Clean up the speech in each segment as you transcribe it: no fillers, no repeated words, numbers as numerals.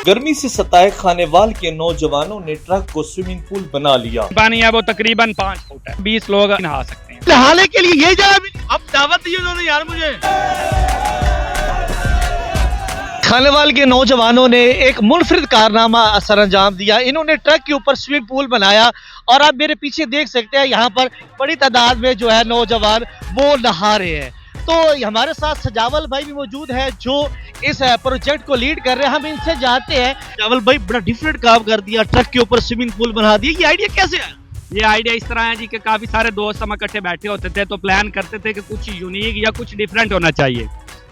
गर्मी से सताए खानेवाल के नौजवानों ने ट्रक को स्विमिंग पूल बना लिया। पानी है वो तकरीबन 5 फुट है, 20 लोग नहा सकते हैं। नहाने के लिए ये जगह अब दावत दी उन्होंने यार मुझे। खानेवाल के नौजवानों ने एक मुनफरिद कारनामा सरअंजाम दिया। इन्होंने ट्रक के ऊपर स्विमिंग पूल बनाया और आप मेरे पीछे देख सकते हैं यहाँ पर बड़ी तादाद में जो है नौजवान वो नहा रहे हैं। तो हमारे साथ सजावल भाई भी मौजूद है जो इस प्रोजेक्ट को लीड कर रहे हैं। हम इनसे जानते हैं। सजावल भाई बड़ा डिफरेंट काम कर दिया, ट्रक के ऊपर स्विमिंग पूल बना दिया, ये आइडिया कैसे है? ये आइडिया इस तरह है जी कि काफी सारे दोस्त हम इकट्ठे बैठे होते थे तो प्लान करते थे कि कुछ यूनिक या कुछ डिफरेंट होना चाहिए।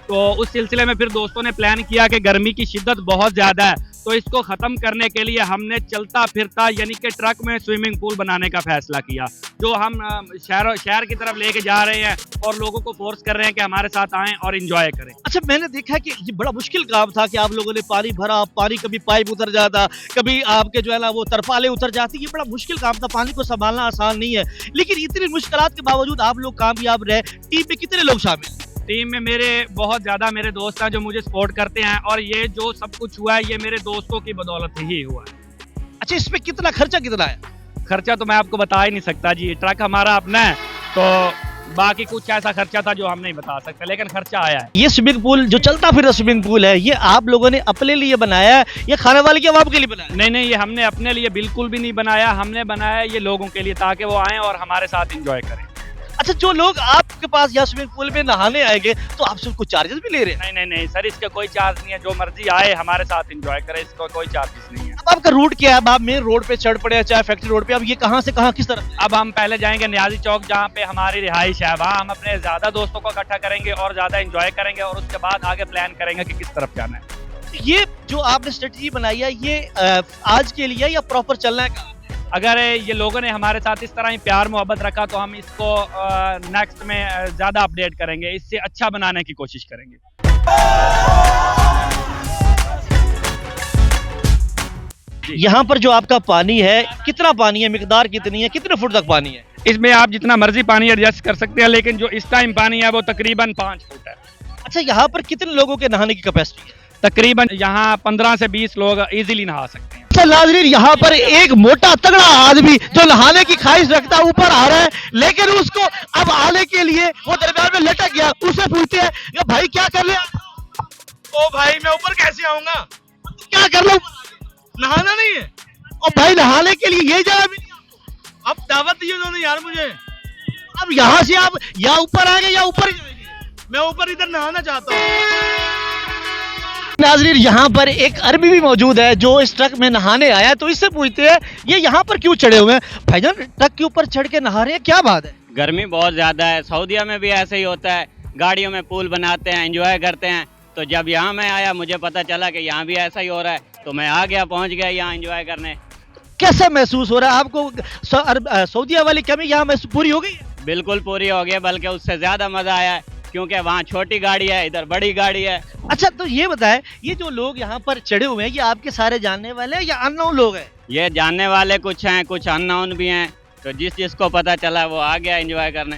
तो उस सिलसिले में फिर दोस्तों ने प्लान किया कि गर्मी की शिद्दत बहुत ज़्यादा है तो इसको ख़त्म करने के लिए हमने चलता फिरता यानी कि ट्रक में स्विमिंग पूल बनाने का फैसला किया, जो हम शहर की तरफ लेके जा रहे हैं और लोगों को फोर्स कर रहे हैं कि हमारे साथ आएं और एंजॉय करें। अच्छा, मैंने देखा कि ये बड़ा मुश्किल काम था कि आप लोगों ने पानी भरा, पानी कभी पाइप उतर जाता, कभी आपके जो है ना वो तरपाले उतर जाती, ये बड़ा मुश्किल काम था। पानी को संभालना आसान नहीं है, लेकिन इतनी मुश्किलात के बावजूद आप लोग कामयाब रहे। टीम में कितने लोग शामिल? टीम में मेरे बहुत ज़्यादा मेरे दोस्त हैं जो मुझे सपोर्ट करते हैं और ये जो सब कुछ हुआ है ये मेरे दोस्तों की बदौलत ही हुआ है। अच्छा, इसमें कितना खर्चा कितना है? खर्चा तो मैं आपको बता ही नहीं सकता जी, ट्रक हमारा अपना है तो बाकी कुछ ऐसा खर्चा था जो हम नहीं बता सकते, लेकिन खर्चा आया है। ये स्विमिंग पूल जो चलता फिर स्विमिंग पूल है, ये आप लोगों ने अपने लिए बनाया है या खानेवाल के अवाम के लिए बनाया? नहीं, ये हमने अपने लिए बिल्कुल भी नहीं बनाया, हमने बनाया ये लोगों के लिए ताकि वो आएँ और हमारे साथ इंजॉय करें। अच्छा, जो लोग आपके पास यहाँ स्विमिंग पूल में नहाने आएंगे तो आपसे कुछ चार्जेस भी ले रहे हैं? नहीं सर, इसका कोई चार्ज नहीं है, जो मर्जी आए हमारे साथ एंजॉय करे, इसका कोई चार्जेस नहीं है। अब आपका रूट क्या है? अब आप मेन रोड पे चढ़ पड़े हैं, चाहे फैक्ट्री रोड पे, अब ये कहाँ से कहाँ किस तरफ? अब हम पहले जाएंगे न्याजी चौक जहाँ पे हमारी रिहाइश है, वहाँ हम अपने ज्यादा दोस्तों को इकट्ठा करेंगे और ज्यादा एंजॉय करेंगे और उसके बाद आगे प्लान करेंगे कि किस तरफ जाना है। ये जो आपने स्ट्रेटजी बनाई है ये आज के लिए या प्रॉपर चलना है? अगर ये लोगों ने हमारे साथ इस तरह ही प्यार मोहब्बत रखा तो हम इसको नेक्स्ट में ज़्यादा अपडेट करेंगे, इससे अच्छा बनाने की कोशिश करेंगे। यहाँ पर जो आपका पानी है, कितना पानी है, मिकदार कितनी है, कितने फुट तक पानी है? इसमें आप जितना मर्जी पानी एडजस्ट कर सकते हैं, लेकिन जो इस टाइम पानी है वो तकरीबन 5 फुट है। अच्छा, यहाँ पर कितने लोगों के नहाने की कैपेसिटी है? तकरीबन यहाँ 15 से 20 लोग इजीली नहा सकते हैं। अच्छा नाज़रीन, यहाँ पर एक मोटा तगड़ा आदमी जो नहाने की ख्वाहिश रखता है ऊपर आ रहा है, लेकिन उसको अब आने के लिए वो दरमियान में लटक गया। उसे पूछते हैं कि भाई क्या कर रहे हैं? ओ भाई, मैं ऊपर कैसे आऊंगा? क्या कर रहा हूँ? नहाना नहीं है? और भाई नहाने के लिए ये जगह भी अब दावत दी उन्होंने यार मुझे। अब यहाँ से आप या ऊपर आएंगे या ऊपर जाएंगे? मैं ऊपर इधर नहाना चाहता हूँ। नाज़रीन, यहाँ पर एक अरबी भी मौजूद है जो इस ट्रक में नहाने आया है, तो इससे पूछते हैं ये यहाँ पर क्यों चढ़े हुए हैं? भाईजान, ट्रक के ऊपर चढ़ के नहा रहे हैं, क्या बात है? गर्मी बहुत ज़्यादा है, सऊदीया में भी ऐसे ही होता है, गाड़ियों में पूल बनाते हैं, एंजॉय करते हैं। तो जब यहाँ मैं आया मुझे पता चला कि यहाँ भी ऐसा ही हो रहा है, तो मैं आ गया, पहुँच गया यहाँ एंजॉय करने। कैसा महसूस हो रहा है आपको? सऊदीया वाली कमी यहाँ पूरी हो गई? बिल्कुल पूरी हो गई, बल्कि उससे ज़्यादा मज़ा आया है क्योंकि वहाँ छोटी गाड़ी है, इधर बड़ी गाड़ी है। अच्छा, तो ये बताएं, ये जो लोग यहाँ पर चढ़े हुए हैं ये आपके सारे जानने वाले हैं या अननोन लोग हैं? ये जानने वाले कुछ हैं, कुछ अननोन भी हैं, तो जिसको पता चला वो आ गया एंजॉय करने।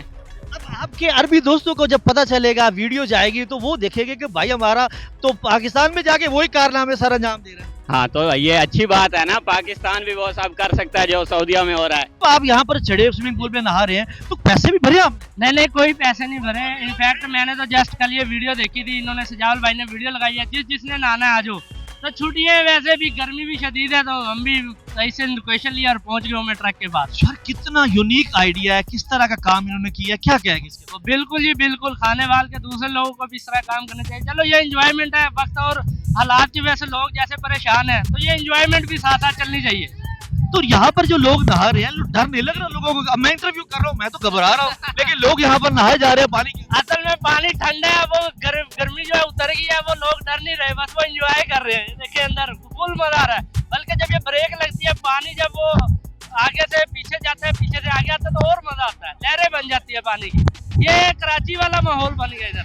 अब आपके अरबी दोस्तों को जब पता चलेगा, वीडियो जाएगी, तो वो देखेंगे कि भाई हमारा तो पाकिस्तान में जाके वही कारनामे सर अंजाम दे रहे हैं। हाँ, तो ये अच्छी बात है ना, पाकिस्तान भी वो सब कर सकता है जो सऊदीया में हो रहा है। तो आप यहाँ पर चढ़े स्विमिंग पूल में नहा रहे हैं, तो पैसे भी भरे आप? नहीं, कोई पैसे नहीं भरे। इनफैक्ट मैंने तो जस्ट कल ये वीडियो देखी थी, इन्होंने सजावल भाई ने वीडियो लगाई है, जिसने नहाना है आज हो। तो छुट्टियां वैसे भी गर्मी भी शदीद है, तो हम भी ऐसे लोकेशन लिया और पहुंच गए मैं ट्रक के पास। यार कितना यूनिक आइडिया है, किस तरह का काम इन्होंने किया, क्या कहेंगे इसके? तो बिल्कुल जी बिल्कुल, खानेवाल के दूसरे लोगों को भी इस तरह काम करना चाहिए। चलो ये एंजॉयमेंट है, वक्त और हालात की वजह से लोग जैसे परेशान है, तो ये एंजॉयमेंट भी साथ साथ चलनी चाहिए। तो यहाँ पर जो लोग नहा रहे हैं, डर नहीं लग रहा लोगों को? मैं इंटरव्यू कर रहा हूँ, मैं तो घबरा रहा हूँ, लेकिन लोग यहाँ पर नहाए जा रहे हैं पानी। असल में पानी ठंडा है, वो गर्मी जो है उतर गई है, वो लोग डर नहीं रहे, बस वो एंजॉय कर रहे हैं। देखिए अंदर फुल मजा आ रहा है, बल्कि जब ये ब्रेक लगती है, पानी जब वो आगे से पीछे जाता है, पीछे से आगे आता है, तो और मजा आता है, लहरें बन जाती है पानी की। ये कराची वाला माहौल बन गया इधर।